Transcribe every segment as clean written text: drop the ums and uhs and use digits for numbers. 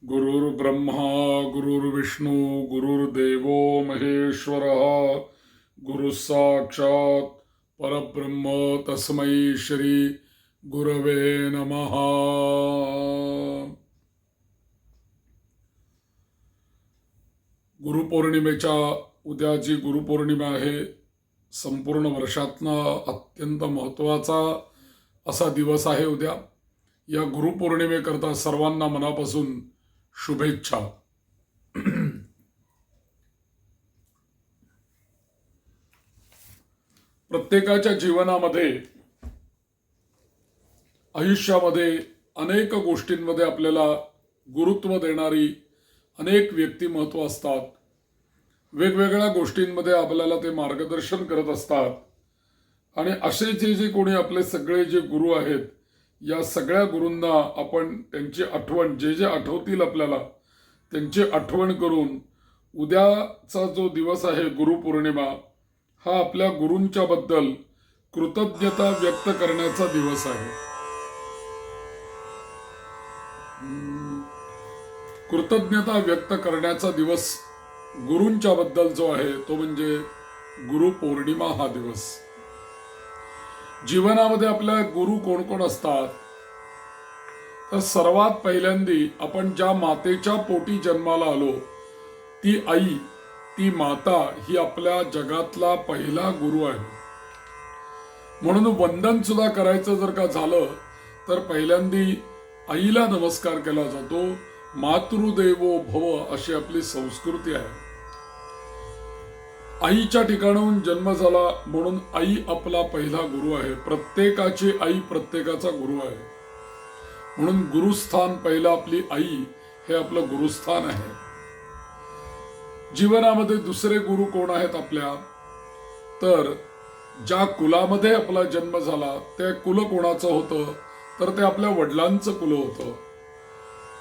गुरुर्ब्रह्मा गुरुर्विष्णू गुरुर्देवो महेश्वरः गुरुः साक्षात् परब्रह्म तस्मै श्री गुरवे नमः। गुरुपौर्णिमेच्या उद्या जी गुरुपौर्णिमा आहे, संपूर्ण वर्षातला अत्यंत महत्त्वाचा असा दिवस आहे उद्या। या गुरुपौर्णिमेकरता सर्वांना मनापासून शुभेच्छा। प्रत्येकाच्या जीवनामध्ये आयुष्यामध्ये अनेक गोष्टींमध्ये आपल्याला गुरुत्व देणारी अनेक व्यक्तिमत्व असतात। वेगवेगळ्या गोष्टींमध्ये आपल्याला ते मार्गदर्शन करत असतात आणि असे जे जे कोणी आपले सगळे जे गुरु आहेत, या सगळ्या गुरूंना आपण त्यांची आठवण जे जे आठवतील आपल्याला त्यांची आठवण करून उद्याचा जो दिवस आहे गुरुपौर्णिमा, हा आपल्या गुरूंच्या बद्दल कृतज्ञता व्यक्त करण्याचा दिवस आहे। कृतज्ञता व्यक्त करण्याचा दिवस गुरूंच्या बद्दल जो आहे तो म्हणजे गुरुपौर्णिमा हा दिवस। जीवनामध्ये आपल्या गुरु कोण कोण असतात, तर सर्वात पहिल्यांदी आपण ज्या मातेच्या पोटी जन्माला आलो ती आई, ती माता ही आपल्या जगातला पहिला गुरु आहे। म्हणून वंदन सुद्धा करायचं जर का झालं तर पहिल्यांदी आईला नमस्कार केला जातो। मातृदेवो भव अशी आपली संस्कृती आहे। आईच्या ठिकाणाहून जन्म झाला म्हणून आई आपला पहिला गुरु आहे। प्रत्येकाची आई प्रत्येकाचा गुरु आहे, म्हणून गुरुस्थान पहिलं आपली आई हे आपलं गुरुस्थान आहे। जीवनामध्ये दुसरे गुरु कोण आहेत आपल्या, तर ज्या कुलामध्ये आपला जन्म झाला ते कुल कोणाचं होतं, तर ते आपल्या वडिलांचं कुल होतं।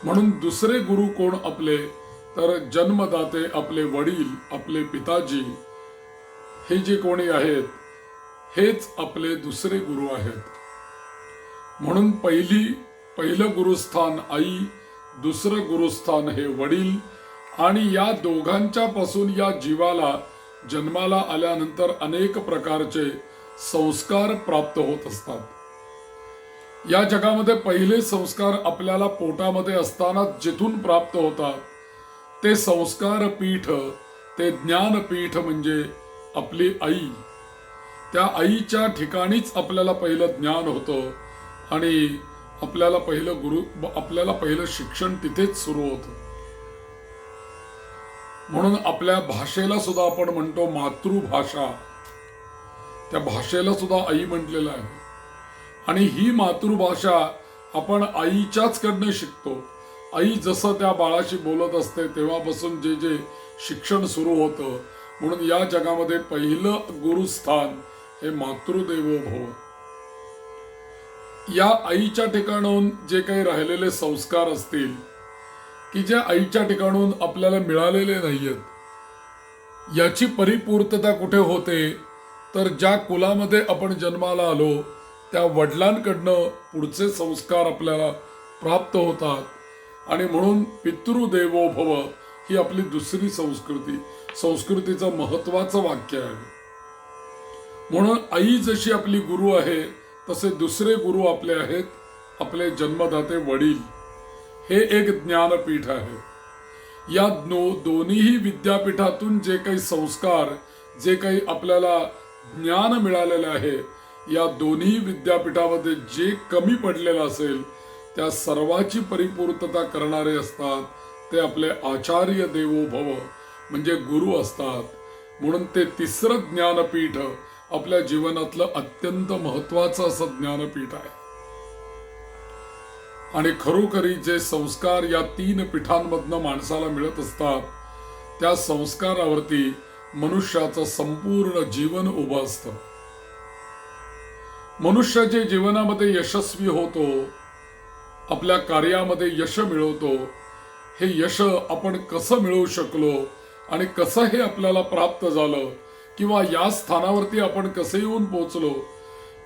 म्हणून दुसरे गुरु कोण आपले, तर जन्मदाते आपले वडील, आपले पिताजी, हे जे कोणी आहेत हेच आपले दुसरे गुरु आहेत। म्हणून पहिलं गुरुस्थान आई, दुसरं गुरुस्थान हे वडील, आणि या दोघांच्या पासून या जीवाला जन्माला आल्यानंतर अनेक प्रकारचे संस्कार प्राप्त होत असतात। या जगामध्ये पहिले संस्कार आपल्याला पोटामध्ये असताना जिथून प्राप्त होतात ते संस्कार पीठ, ते ज्ञानपीठ म्हणजे आपली आई। त्या आईच्या ठिकाणीच आपल्याला पहिलं ज्ञान होतं आणि आपल्याला पहिलं शिक्षण तिथेच सुरू होतं। म्हणून आपल्या भाषेला सुद्धा आपण म्हणतो मातृभाषा, त्या भाषेला सुद्धा आई म्हटलेलं आहे। आणि ही मातृभाषा आपण आईच्याच कडनं शिकतो। आई जसं त्या बाळाशी बोलत असते तेव्हापासून जे जे शिक्षण सुरू होतं। म्हणून या जगामध्ये पहिलं गुरुस्थान हे मातृदेवो भव। या आईच्या ठिकाणाहून जे काही राहिलेले संस्कार असतील की जे आईच्या ठिकाणून आपल्याला मिळालेले नाहीयेत, याची परिपूर्तता कुठे होते, तर ज्या कुलामध्ये आपण जन्माला आलो त्या वडिलांकडनं पुढचे संस्कार आपल्याला प्राप्त होतात। आणि म्हणून पितृदेवो भव ही आपली दुसरी संस्कृतीचं महत्वाचं वाक्य आहे। म्हणून आई जशी आपली गुरु आहे तसे दुसरे गुरु आपले आहेत आपले जन्मदाते वडील। हे एक ज्ञानपीठ आहे। या दोन्ही विद्यापीठातून जे काही संस्कार, जे काही आपल्याला ज्ञान मिळालेलं आहे, या दोन्ही विद्यापीठामध्ये जे कमी पडलेलं असेल त्या सर्वाची परिपूर्तता करणारे असतात ते आपले आचार्य देवो भव म्हणजे गुरु असतात। म्हणून ते तिसरं ज्ञानपीठ आपल्या जीवनातलं अत्यंत महत्वाचं असं ज्ञानपीठ आहे। आणि खरोखरी जे संस्कार या तीन पीठांमधनं माणसाला मिळत असतात त्या संस्कारावरती मनुष्याचं संपूर्ण जीवन उभं असतं। मनुष्य जे जीवनामध्ये यशस्वी होतो, आपल्या कार्यामध्ये यश मिळवतो, हे यश आपण कसं मिळवू शकलो आणि कसं हे आपल्याला प्राप्त झालं, किंवा या स्थानावरती आपण कसे येऊन पोहोचलो,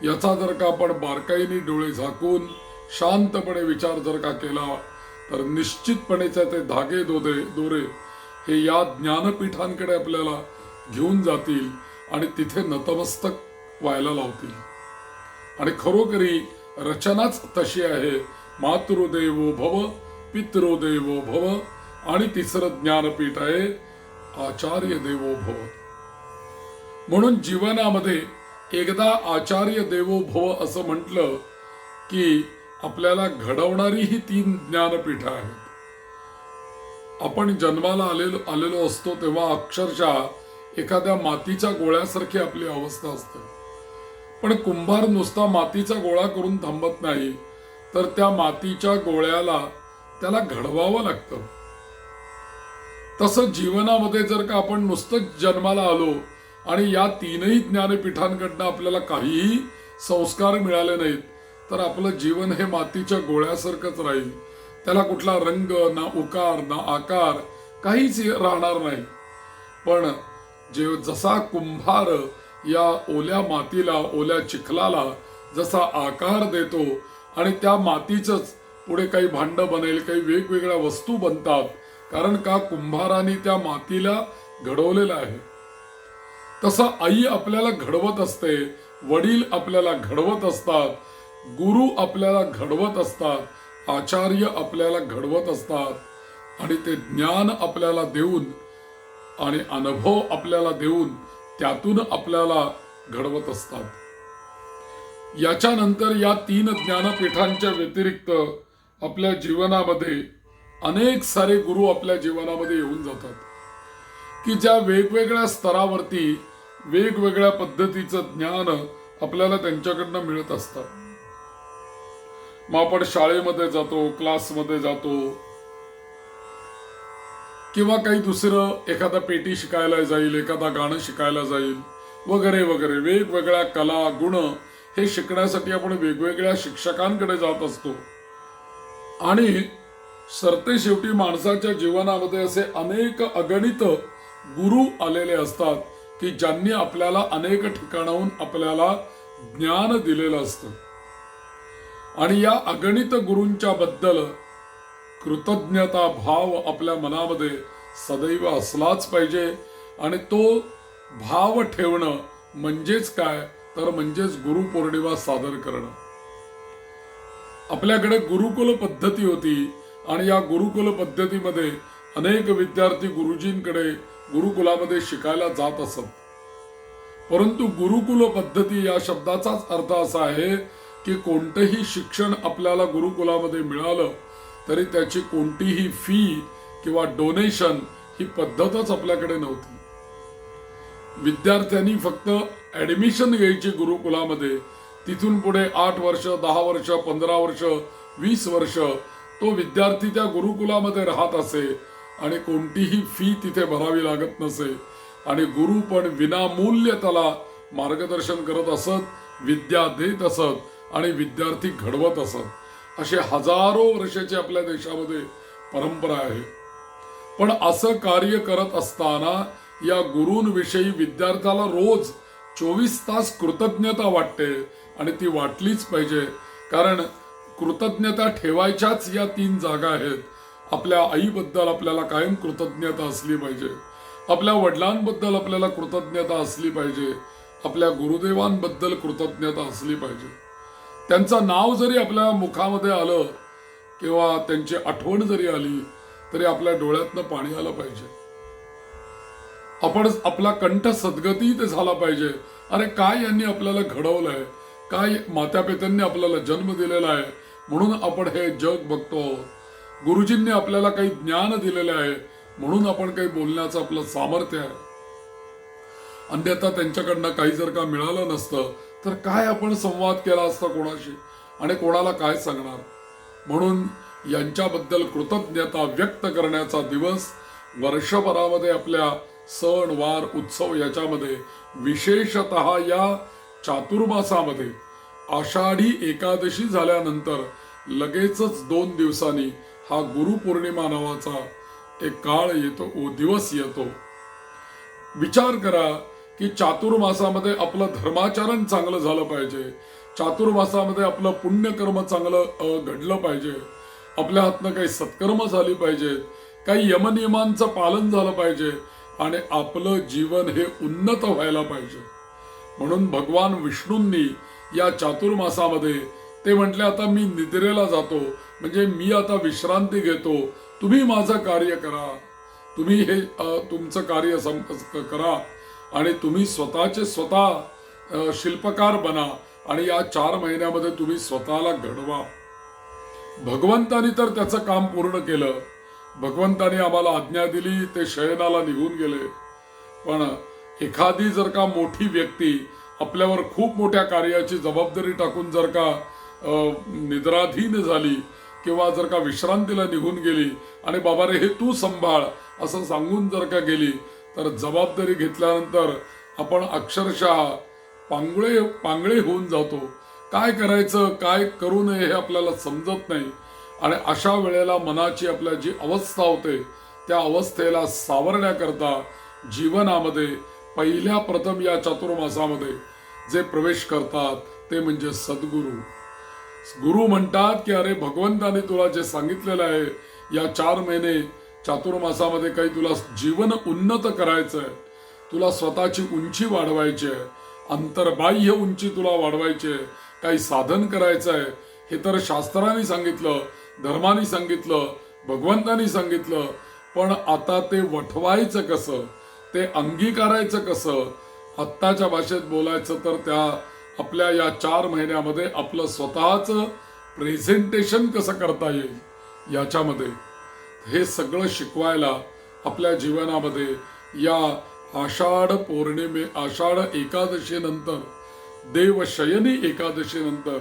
याचा जर का आपण बारकाईने डोळे झाकून शांतपणे विचार जर का केला तर निश्चितपणेच ते धागे दोरे हे या ज्ञानपीठांकडे आपल्याला घेऊन जातील आणि तिथे नतमस्तक व्हायला लावतील. आणि खरोखरी रचनाच तशी आहे, मातृदेवो भव पितृदेवो भव आणि तिसरं ज्ञानपीठ आहे आचार्य देवो भव. म्हणून जीवनामध्ये एकदा आचार्य देवो भव असं म्हटलं की आपल्याला घडवणारी ही 3 ज्ञानपीठं आहेत. आपण जन्माला आलेलो असतो तेव्हा अक्षरशः एखाद्या मातीच्या गोळ्यासारखी आपली अवस्था असते. पण कुंभार नुसता मातीचा गोळा करून थांबत नाही, तर त्या मातीच्या गोळ्याला त्याला घडवावं लागतं. तसं जीवनामध्ये जर का आपण नुसतं जन्माला आलो आणि या 3ही ज्ञानपीठांकडनं आपल्याला काहीही संस्कार मिळाले नाहीत, तर आपलं जीवन हे मातीच्या गोळ्यासारखंच राहील. त्याला कुठला रंग ना उकार ना आकार काहीच राहणार नाही. पण जसा कुंभार या ओल्या मातीला, ओल्या चिखलाला जसा आकार देतो आणि त्या मातीचंच पुढे काही भांड बनेल, काही वेगवेगळ्या वस्तू बनतात, कारण का कुंभाराने त्या मातीला घडवलेलं आहे. तसं आई आपल्याला घडवत असते, वडील आपल्याला घडवत असतात, गुरु आपल्याला घडवत असतात, आचार्य आपल्याला घडवत असतात आणि ते ज्ञान आपल्याला देऊन आणि अनुभव आपल्याला देऊन त्यातून आपल्याला घडवत असतात. याच्यानंतर या 3 ज्ञानपीठांच्या व्यतिरिक्त आपल्या जीवनामध्ये अनेक सारे गुरु आपल्या जीवनामध्ये येऊन जातात की ज्या वेगवेगळ्या स्तरावरती वेगवेगळ्या पद्धतीचं ज्ञान आपल्याला त्यांच्याकडनं मिळत असतं. मग आपण शाळेमध्ये जातो, क्लासमध्ये जातो किंवा काही दुसरं एखादा पेटी शिकायला जाईल, एखादा गाणं शिकायला जाईल वगैरे वगैरे वेगवेगळ्या कला गुण हे शिकण्यासाठी आपण वेगवेगळ्या शिक्षकांकडे जात असतो. आणि सरते शेवटी माणसाच्या जीवनामध्ये असे अनेक अगणित गुरु आलेले असतात की ज्यांनी आपल्याला अनेक ठिकाणाहून आपल्याला ज्ञान दिलेलं असतं. आणि या अगणित गुरूंच्या बद्दल कृतज्ञता भाव आपल्या मनामध्ये सदैव असलाच पाहिजे. आणि तो भाव ठेवणं म्हणजेच काय, तर म्हणजेच गुरुपौर्णिमा सादर करणं. आपल्याकडे गुरुकुल पद्धती होती आणि या गुरुकुल पद्धतीमध्ये अनेक विद्यार्थी गुरुजींकडे गुरुकुलामध्ये शिकायला जात असत. परंतु गुरुकुल पद्धती या शब्दाचाच अर्थ असा आहे की कोणतंही शिक्षण आपल्याला गुरुकुलामध्ये मिळालं तरी त्याची कोणतीही फी किंवा डोनेशन ही पद्धतच आपल्याकडे नव्हती. विद्यार्थ्यांनी फक्त ऍडमिशन घ्यायची गुरुकुलामध्ये, तिथून पुढे 8 वर्ष 10 वर्ष 15 वर्ष 20 वर्ष तो विद्यार्थी त्या गुरुकुलामध्ये राहत असे आणि कोणतीही फी तिथे भरावी लागत नसे. आणि गुरु पण विनामूल्य त्याला मार्गदर्शन करत असत, विद्या देत असत आणि विद्यार्थी घडवत असत. असे हजारो वर्षाची आपल्या देशामध्ये परंपरा आहे. पण असं कार्य करत असताना या गुरूंविषयी विद्यार्थ्याला रोज 24 तास कृतज्ञता वाटते आणि ती वाटलीच पाहिजे. कारण कृतज्ञता ठेवायच्याच या 3 जागा आहेत. आपल्या आईबद्दल आपल्याला कायम कृतज्ञता असली पाहिजे, आपल्या वडिलांबद्दल आपल्याला कृतज्ञता असली पाहिजे, आपल्या गुरुदेवांबद्दल कृतज्ञता असली पाहिजे. त्यांचं नाव जरी आपल्या मुखामध्ये आलं किंवा त्यांची आठवण जरी आली तरी आपल्या डोळ्यातनं पाणी आलं पाहिजे. आपण आपला कंठ सद्गतीत झाला पाहिजे. अरे काय यांनी आपल्याला घडवलंय, काय मातापित्यांनी आपल्याला जन्म दिलेला आहे म्हणून आपण हे जग बघतो. गुरुजींनी आपल्याला काही ज्ञान दिलेले आहे म्हणून आपण काही बोलण्याचं आपलं सामर्थ्य आहे. अन्यथा त्यांच्याकडनं काही जर का मिळालं नसतं तर काय आपण संवाद केला असता कोणाशी आणि कोणाला काय सांगणार. म्हणून यांच्याबद्दल कृतज्ञता व्यक्त करण्याचा दिवस वर्षभरामध्ये आपल्या सण वार उत्सव याच्यामध्ये विशेषतः या चातुर्मासामध्ये आषाढी एकादशी झाल्यानंतर लगेचच 2 दिवसांनी हा गुरुपौर्णिमा नावाचा एक काळ येतो, दिवस येतो. विचार करा की चातुर्मासामध्ये आपलं धर्माचरण चांगलं झालं पाहिजे, चातुर्मासामध्ये आपलं पुण्यकर्म चांगलं घडलं पाहिजे आपल्या हातनं काही सत्कर्म झाली पाहिजेत, काही यमनियमांचं पालन झालं पाहिजे आणि आपलं जीवन हे उन्नत व्हायला पाहिजे. म्हणून भगवान विष्णूंनी या चातुर्मासामध्ये ते म्हटले, आता मी निद्रेला जातो, म्हणजे मी आता विश्रांती घेतो, तुम्ही माझं कार्य करा, तुम्ही हे तुमचं कार्य करा आणि तुम्ही स्वतःचे स्वतः शिल्पकार बना आणि या 4 महिन्यामध्ये तुम्ही स्वतःला घडवा. भगवंतानी तर त्याचं काम पूर्ण केलं. भगवंतानी आम्हाला आज्ञा दिली, ते शयनाला निघून गेले. पण एखादी जर का मोठी व्यक्ती आपल्यावर खूप मोठ्या कार्याची जबाबदारी टाकून जर का निद्राधीन झाली किंवा जर का विश्रांतीला निघून गेली आणि बाबा रे हे तू सांभाळ असं सांगून जर का गेली, तर जबाबदारी घेतल्यानंतर आपण अक्षरशः पांगळे होऊन जातो. काय करायचं, काय करू नये हे आपल्याला समजत नाही. आणि अशा वेळेला मनाची आपल्या जी अवस्था होते, त्या अवस्थेला सावरण्याकरता जीवनामध्ये पहिल्या प्रथम या चातुर्मासामध्ये जे प्रवेश करतात ते म्हणजे सद्गुरू. गुरु म्हणतात की अरे भगवंताने तुला जे सांगितलेलं आहे, या 4 महिने चातुर्मासामध्ये काही तुला जीवन उन्नत करायचंय, तुला स्वतःची उंची वाढवायची आहे, अंतर्बाह्य उंची तुला वाढवायची आहे, काही साधन करायचं आहे, हे तर शास्त्राने सांगितलं, धर्माने सांगितलं, भगवंतानी सांगितलं. पण आता ते वठवायचं कसं, ते अंगीकारायचं कसं, आत्ताच्या भाषेत बोलायचं तर त्या आपल्या या 4 महिन्यामध्ये आपलं स्वतःचं प्रेझेंटेशन कसं करता येईल याच्यामध्ये हे सगळं शिकवायला आपल्या जीवनामध्ये या आषाढ एकादशी नंतर, देवशयनी एकादशी नंतर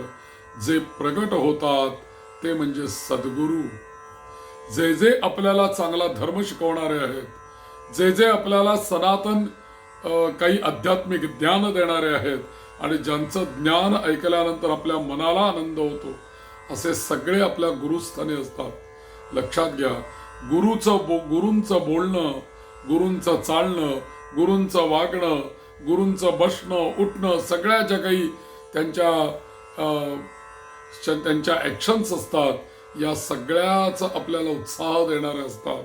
जे प्रगट होतात ते म्हणजे सद्गुरू. जे जे आपल्याला चांगला धर्म शिकवणारे आहेत, जे जे आपल्याला सनातन काही आध्यात्मिक ज्ञान देणारे आहेत आणि ज्यांचं ज्ञान ऐकल्यानंतर आपल्या मनाला आनंद होतो, असे सगळे आपल्या गुरुस्थानी असतात. लक्षात घ्या, गुरूंचं बोलणं, गुरूंचं चालणं, गुरूंचं वागणं, गुरूंचं बसणं उठणं, सगळ्या ज्या काही त्यांच्या ऍक्शन्स असतात, या सगळ्याच आपल्याला उत्साह देणारे असतात,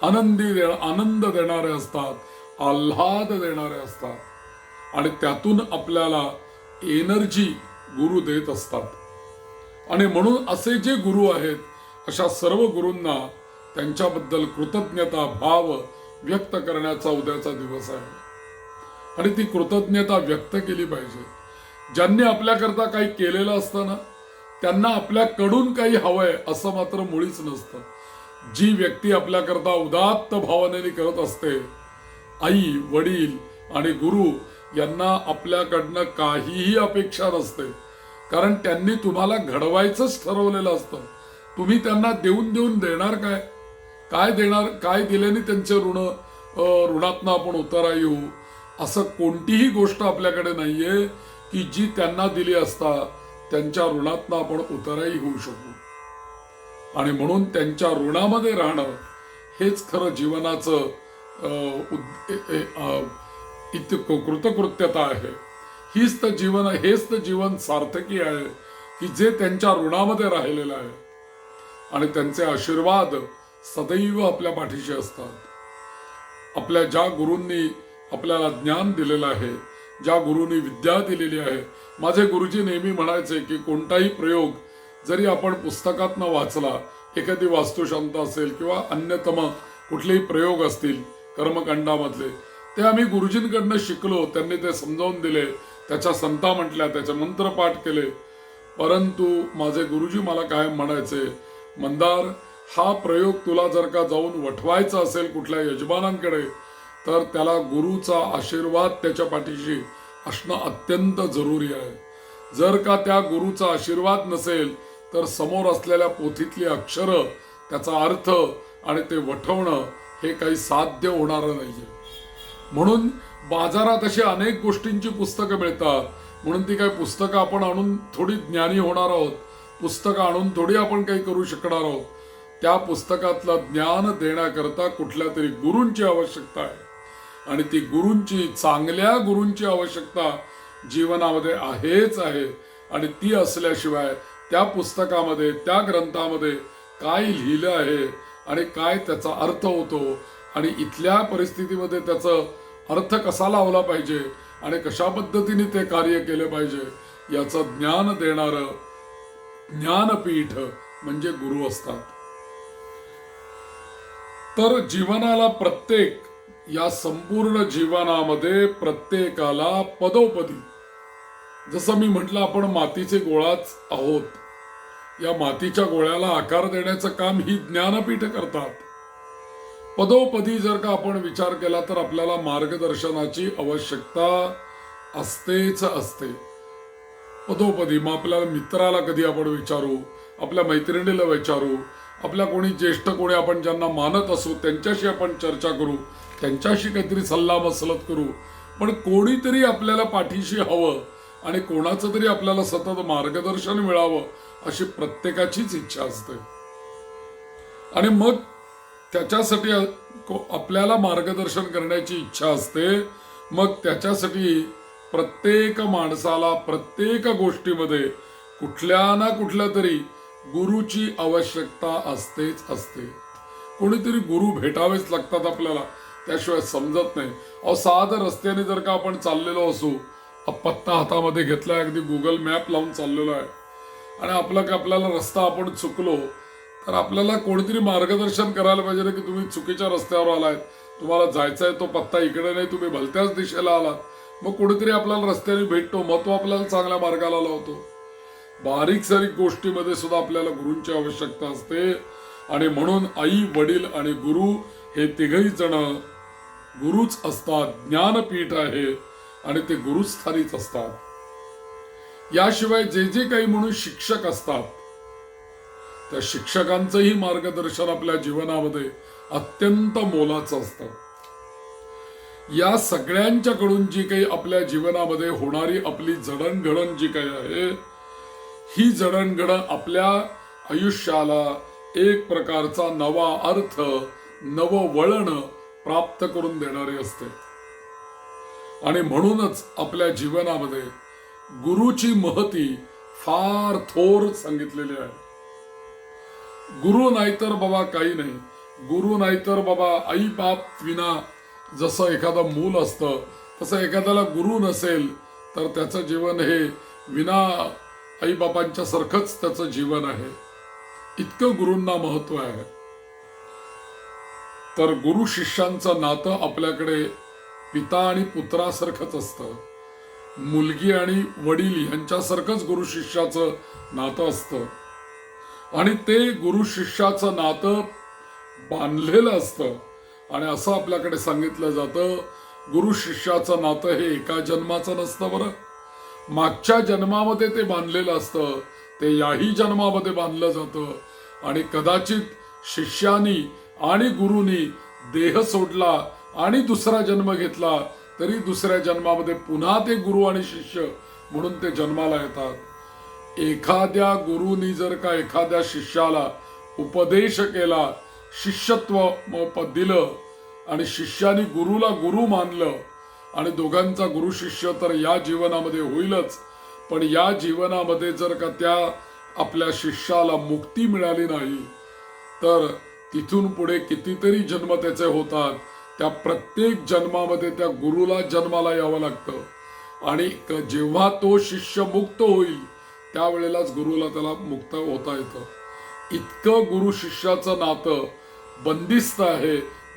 आनंद देणारे असतात, आल्हाद देणारे असतात आणि त्यातून आपल्याला एनर्जी गुरु देत असतात. आणि म्हणून असे जे गुरु आहेत, अशा सर्व गुरूंना त्यांच्याबद्दल कृतज्ञता भाव व्यक्त करण्याचा उद्याचा दिवस आहे आणि ती कृतज्ञता व्यक्त केली पाहिजे. ज्यांनी आपल्याकरता काही केलेलं असतं ना, त्यांना आपल्याकडून काही हवंय असं मात्र मुळीच नसतं. जी व्यक्ती आपल्याकरता उदात्त भावनेने करत असते, आई वडील आणि गुरु यांना आपल्याकडनं काहीही अपेक्षा नसते, कारण त्यांनी तुम्हाला घडवायचंच ठरवलेलं असतं. तुम्ही त्यांना देऊन देणार काय, काय देणार, काय दिल्याने त्यांचे ऋणातनं आपण उतारा येऊ, असं कोणतीही गोष्ट आपल्याकडे नाहीये की जी त्यांना दिली असता त्यांच्या ऋणातनं आपण उताराही होऊ शकू. आणि म्हणून त्यांच्या ऋणामध्ये राहणं हेच खरं जीवनाचं कृतकृत्यता आहे. हेच तर जीवन सार्थकी आहे की जे त्यांच्या ऋणामध्ये राहिलेलं आहे आणि त्यांचे आशीर्वाद सदैव आपल्या पाठीशी असतात. आपल्या ज्या गुरूंनी आपल्याला ज्ञान दिलेलं आहे, ज्या गुरूंनी विद्या दिलेली आहे, माझे गुरुजी नेहमी म्हणायचे की कोणताही प्रयोग जरी आपण पुस्तकातनं वाचला, एखादी वास्तुशांत असेल किंवा अन्यतम कुठलेही प्रयोग असतील कर्मकांडामधले, ते आम्ही गुरुजींकडनं शिकलो, त्यांनी ते समजावून दिले, त्याच्या संता म्हटल्या, त्याचे मंत्रपाठ केले. परंतु माझे गुरुजी मला कायम म्हणायचे, मंदार, हा प्रयोग तुला जर का जाऊन वठवायचा असेल कुठल्या यजमानांकडे, तर त्याला गुरुचा आशीर्वाद त्याच्या पाठीशी असणं अत्यंत जरुरी आहे. जर का त्या गुरुचा आशीर्वाद नसेल तर समोर असलेल्या पोथीतली अक्षरं, त्याचा अर्थ आणि ते वठवणं हे काही साध्य होणारं नाहीये. म्हणून बाजारात अशी अनेक गोष्टींची पुस्तकं मिळतात, म्हणून ती काही पुस्तकं आपण आणून थोडी ज्ञानी होणार आहोत, पुस्तकं आणून थोडी आपण काही करू शकणार आहोत. त्या पुस्तकातलं ज्ञान देण्याकरता कुठल्या तरी गुरूंची आवश्यकता आहे आणि ती चांगल्या गुरूंची आवश्यकता जीवनामध्ये आहेच आहे. आणि ती असल्याशिवाय त्या पुस्तकामध्ये, त्या ग्रंथामध्ये काय लिहिलं आहे आणि काय त्याचा अर्थ होतो आणि इथल्या परिस्थितीमध्ये त्याचा अर्थ कसा लावला पाहिजे आणि कशा पद्धतीने ते कार्य केले पाहिजे याचं ज्ञान देणारं ज्ञानपीठ म्हणजे गुरु असतात. तर जीवनाला प्रत्येक या संपूर्ण जीवनामध्ये प्रत्येकाला पदोपदी, जसं मी म्हटलं आपण मातीचे गोळाच आहोत, या मातीच्या गोळ्याला आकार देण्याचं काम ही ज्ञानपीठ करतात. पदोपदी जर का आपण विचार केला तर आपल्याला मार्गदर्शनाची आवश्यकता असतेच असते. पदोपदी मग आपल्याला मित्राला कधी आपण विचारू, आपल्या मैत्रिणीला विचारू, आपल्या कोणी ज्येष्ठ कोणी आपण ज्यांना मानत असू त्यांच्याशी आपण चर्चा करू, त्यांच्याशी काहीतरी सल्ला मसलत करू. पण कोणीतरी आपल्याला पाठीशी हवं आणि कोणाचं तरी आपल्याला सतत मार्गदर्शन मिळावं अशी प्रत्येकाचीच इच्छा असते. आणि मग त्याच्यासाठी आपल्याला मार्गदर्शन करण्याची इच्छा असते. मग त्याच्यासाठी प्रत्येक माणसाला प्रत्येक गोष्टीमध्ये कुठल्या ना कुठल्या तरी गुरुची आवश्यकता असतेच असते. कोणीतरी गुरु भेटावेच लागतात आपल्याला, त्याशिवाय समजत नाही. साधं रस्त्याने जर का आपण चाललेलो असू, पत्ता हातामध्ये घेतलाय, अगदी गुगल मॅप लावून चाललेलो आहे आणि आपल्याला रस्ता आपण चुकलो तर आपल्याला कोणीतरी मार्गदर्शन करायला पाहिजे ना की तुम्ही चुकीच्या रस्त्यावर आलात, तुम्हाला जायचंय तो पत्ता इकडे नाही, तुम्ही भलत्याच दिशेला आलात. मग कोणीतरी आपल्याला रस्त्याने भेटतो, मग तो आपल्याला चांगल्या मार्गाला लावतो. बारीक सारीक गोष्टीमध्ये सुद्धा आपल्याला गुरूंची आवश्यकता असते. आणि म्हणून आई वडील आणि गुरु हे तिघही जण गुरुच असतात. ज्ञानपीठ आहे आणि ते गुरुस्थानीच असतात. याशिवाय जे जे काही म्हणून शिक्षक असतात, त्या शिक्षकांचंही मार्गदर्शन आपल्या जीवनामध्ये अत्यंत मोलाचं असतं. या सगळ्यांच्याकडून जी काही आपल्या जीवनामध्ये होणारी आपली जडणघडण जी काही आहे, ही जडणघडण आपल्या आयुष्याला एक प्रकारचा नवा अर्थ, नवं वळण प्राप्त करून देणारी असते. आणि म्हणूनच आपल्या जीवनामध्ये गुरुची महती फार थोर सांगितलेली आहे. गुरु नाहीतर बाबा काही नाही. गुरु नाहीतर बाबा आई बाप विना जसं एखादं मूल असतं, तसं एखाद्याला गुरु नसेल तर त्याचं जीवन हे विना आई बापांच्या सारखंच त्याचं जीवन आहे. इतकं गुरूंना महत्व आहे. तर गुरु शिष्यांचं नातं आपल्याकडे पिता आणि पुत्रासारखंच असतं. मुलगी आणि वडील यांच्यासारखंच गुरु शिष्याचं नातं असतं. आणि ते गुरु शिष्याचं नातं बांधलेलं असतं. आणि असं आपल्याकडे सांगितलं जातं, गुरु शिष्याचं नातं हे एका जन्माचं नसतं बरं. मागच्या जन्मामध्ये ते बांधलेलं असतं, ते याही जन्मामध्ये बांधलं जातं. आणि कदाचित शिष्यानी आणि गुरुनी देह सोडला आणि दुसरा जन्म घेतला तरी दुसऱ्या जन्मामध्ये पुन्हा ते गुरु आणि शिष्य म्हणून ते जन्माला येतात. एखाद्या गुरुनी जर का एखाद्या शिष्याला उपदेश केला, शिष्यत्व दिलं आणि शिष्याने गुरुला गुरु मानलं आणि दोघांचा गुरु शिष्य तर या जीवनामध्ये होईलच, पण या जीवनामध्ये जर का त्या आपल्या शिष्याला मुक्ती मिळाली नाही तर तिथून पुढे कितीतरी जन्म त्याचे होतात. त्या प्रत्येक जन्मामध्ये त्या गुरुला जन्माला यावं लागतं. आणि जेव्हा तो शिष्य मुक्त होईल त्यावेळेलाच गुरुला त्याला मुक्त होता येतं. इतकं गुरु शिष्याचं नातं बंदिस्त आहे,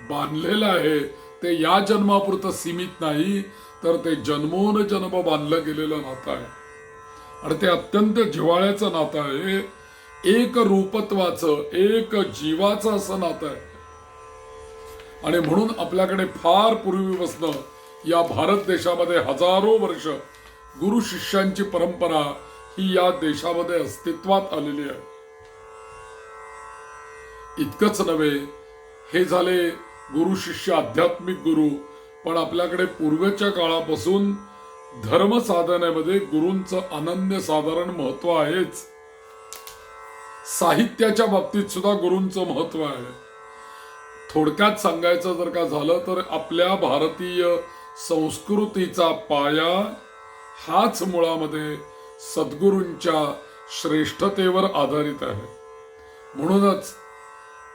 बांधलेलं आहे. ते या जन्मापुरतं सीमित नाही, तर ते जन्मोन जन्म बांधलं गेलेलं नातं आहे. आणि ते अत्यंत जिव्हाळ्याचं नातं आहे. एक रूपत्वाचं, एक जीवाचं असं नातं आहे. आणि म्हणून आपल्याकडे फार पूर्वीपासून या भारत देशामध्ये हजारो वर्ष गुरु शिष्यांची परंपरा ही या देशामध्ये अस्तित्वात आलेली आहे. इतकंच नव्हे, हे झाले गुरु शिष्य आध्यात्मिक गुरु, पण आपल्याकडे पूर्वीच्या काळापासून धर्म साधनेमध्ये गुरूंचं अनन्यसाधारण महत्व आहेच. साहित्याच्या बाबतीत सुद्धा गुरूंचं महत्व आहे. थोडक्यात सांगायचं जर का झालं तर आपल्या भारतीय संस्कृतीचा पाया हाच मुळामध्ये सद्गुरूंच्या श्रेष्ठतेवर आधारित आहे. म्हणूनच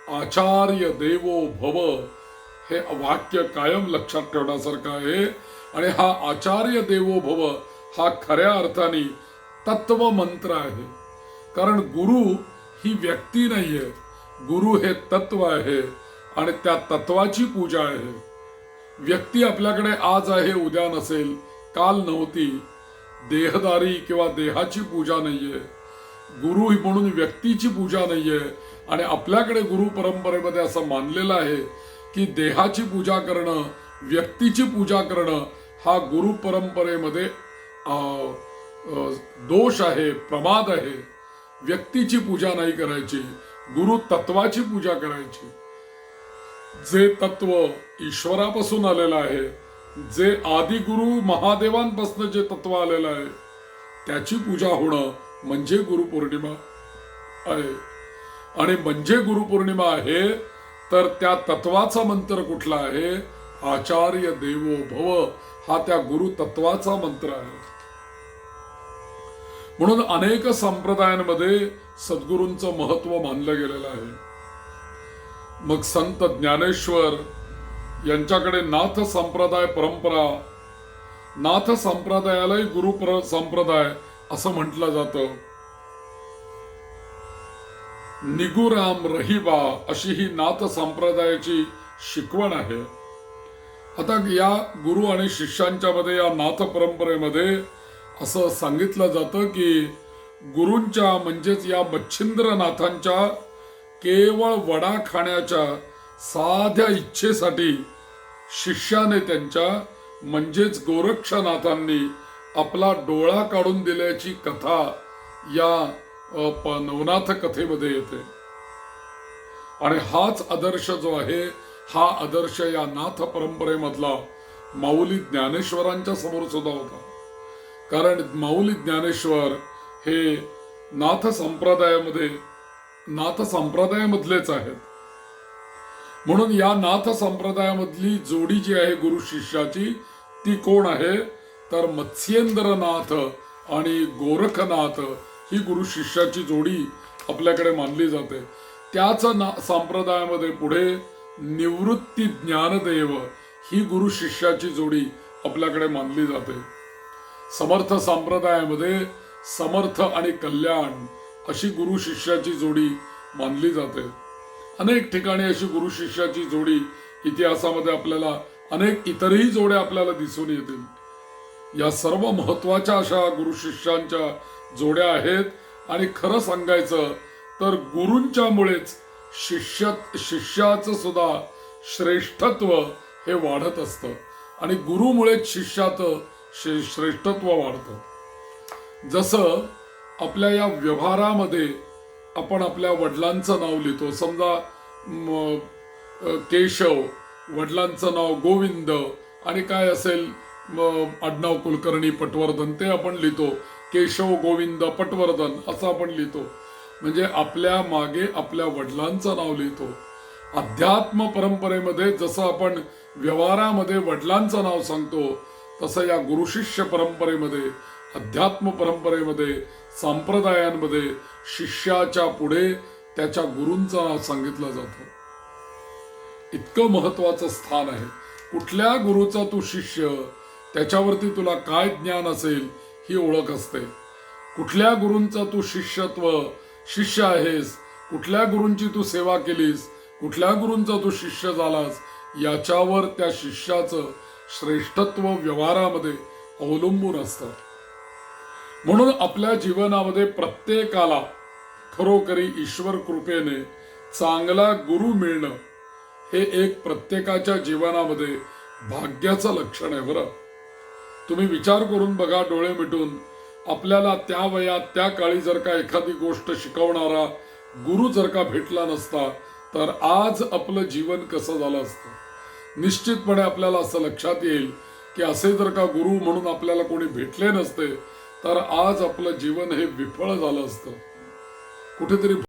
आचार्य देवो भव हे वाक्य कायम लक्षात ठेवण्यासारखं आहे. आणि हा आचार्य देवो भव हा खऱ्या अर्थाने तत्व मंत्र आहे. कारण गुरु ही व्यक्ती नाहीये, गुरु हे तत्व आहे आणि त्या तत्वाची पूजा आहे. व्यक्ती आपल्याकडे आज आहे, उद्या नसेल, काल नव्हती. देहदारी किंवा देहाची पूजा नाहीये, गुरु म्हणून व्यक्तीची पूजा नाहीये. आणि आपल्याकडे गुरु परंपरेमध्ये असं मानलेलं आहे की देहाची पूजा करणं, व्यक्तीची पूजा करणं हा गुरु परंपरेमध्ये दोष आहे, प्रमाद आहे. व्यक्तीची पूजा नाही करायची, गुरु तत्वाची पूजा करायची. जे तत्व ईश्वरापासून आलेलं आहे, जे आदिगुरु महादेवांपासून जे तत्व आलेलं आहे त्याची पूजा होणं म्हणजे गुरुपौर्णिमा आहे. आणि म्हणजे गुरुपौर्णिमा आहे तर त्या तत्वाचा मंत्र कुठला आहे? आचार्य देवो भव हा त्या गुरु तत्वाचा मंत्र आहे. म्हणून अनेक संप्रदायांमध्ये सद्गुरूंचं महत्व मानलं गेलेलं आहे. मग संत ज्ञानेश्वर यांच्याकडे नाथ संप्रदाय परंपरा, नाथ संप्रदायालाही गुरु संप्रदाय असं म्हटलं जातं. निगुराम रहिबा अशी ही नाथ संप्रदायाची शिकवण आहे. आता या गुरु आणि शिष्यांच्या मध्ये, या नाथ परंपरेमध्ये असं सांगितलं जातं की गुरूंच्या म्हणजेच या मच्छिंद्रनाथांच्या केवळ वडा खाण्याच्या साध्या इच्छेसाठी शिष्याने त्यांच्या म्हणजेच गोरक्षनाथांनी आपला डोळा काढून दिल्याची कथा या नवनाथ कथेमध्ये येते. आणि हाच आदर्श जो आहे, हा आदर्श या नाथ परंपरेमधला माऊली ज्ञानेश्वरांच्या समोर सुद्धा होता. कारण माऊली ज्ञानेश्वर हे नाथ संप्रदायामधलेच आहेत. म्हणून या नाथ संप्रदायामधली जोडी जी आहे गुरु शिष्याची, ती कोण आहे तर मत्स्येंद्रनाथ आणि गोरखनाथ ही गुरु शिष्याची जोडी आपल्याकडे मानली जाते. त्याच संप्रदायामध्ये पुढे निवृत्ती ज्ञानदेव ही गुरु शिष्याची जोडी आपल्याकडे मानली जाते. समर्थ संप्रदायामध्ये समर्थ आणि कल्याण अशी गुरु शिष्याची जोडी मानली जाते. अनेक ठिकाणी अशी गुरु शिष्याची जोडी इतिहासामध्ये आपल्याला अनेक इतरही जोड्या आपल्याला दिसून येतील. या सर्व महत्वाच्या अशा गुरु शिष्यांच्या जोड्या आहेत. आणि खरं सांगायचं तर गुरूंच्या मुळेच शिष्याचं सुद्धा श्रेष्ठत्व हे वाढत असतं आणि गुरुमुळेच शिष्याचं श्रेष्ठत्व वाढतं. जसं आपल्या या व्यवहारामध्ये आपण आपल्या वडिलांचं नाव लिहितो. समजा केशव, वडिलांचं नाव गोविंद आणि काय असेल आडनाव कुलकर्णी पटवर्धन, ते आपण लिहितो. केशव गोविंद पटवर्धन असं आपण लिहितो. म्हणजे आपल्या मागे आपल्या वडिलांचं नाव लिहितो. अध्यात्म परंपरेमध्ये जसं आपण व्यवहारामध्ये वडिलांचं नाव सांगतो, तसं या गुरुशिष्य परंपरेमध्ये, अध्यात्म परंपरेमध्ये, संप्रदायांमध्ये शिष्याच्या पुढे त्याच्या गुरूंचं नाव सांगितलं जातं. इतकं महत्वाचं स्थान आहे. कुठल्या गुरुचा तू शिष्य, त्याच्यावरती तुला काय ज्ञान असेल ही ओळख असते. कुठल्या गुरूंचा तू शिष्य आहेस, कुठल्या गुरूंची तू सेवा केलीस, कुठल्या गुरूंचा तू शिष्य झालास, याच्यावर त्या शिष्याचं श्रेष्ठत्व व्यवहारामध्ये अवलंबून असतं. म्हणून आपल्या जीवनामध्ये प्रत्येकाला खरोखरी ईश्वर कृपेने चांगला गुरु मिळणं हे एक प्रत्येकाच्या जीवनामध्ये भाग्याचं लक्षण आहे. बरं, तुम्ही विचार करून बघा डोळे मिटून, आपल्याला त्या वयात त्या काळी जर का एखादी गोष्ट शिकवणारा गुरु जर का भेटला नसता तर आज आपलं जीवन कसं झालं असतं. निश्चितपणे आपल्याला असं लक्षात येईल की असे जर का गुरु म्हणून आपल्याला कोणी भेटले नसते तर आज आपलं जीवन हे विफळ झालं असतं. कुठेतरी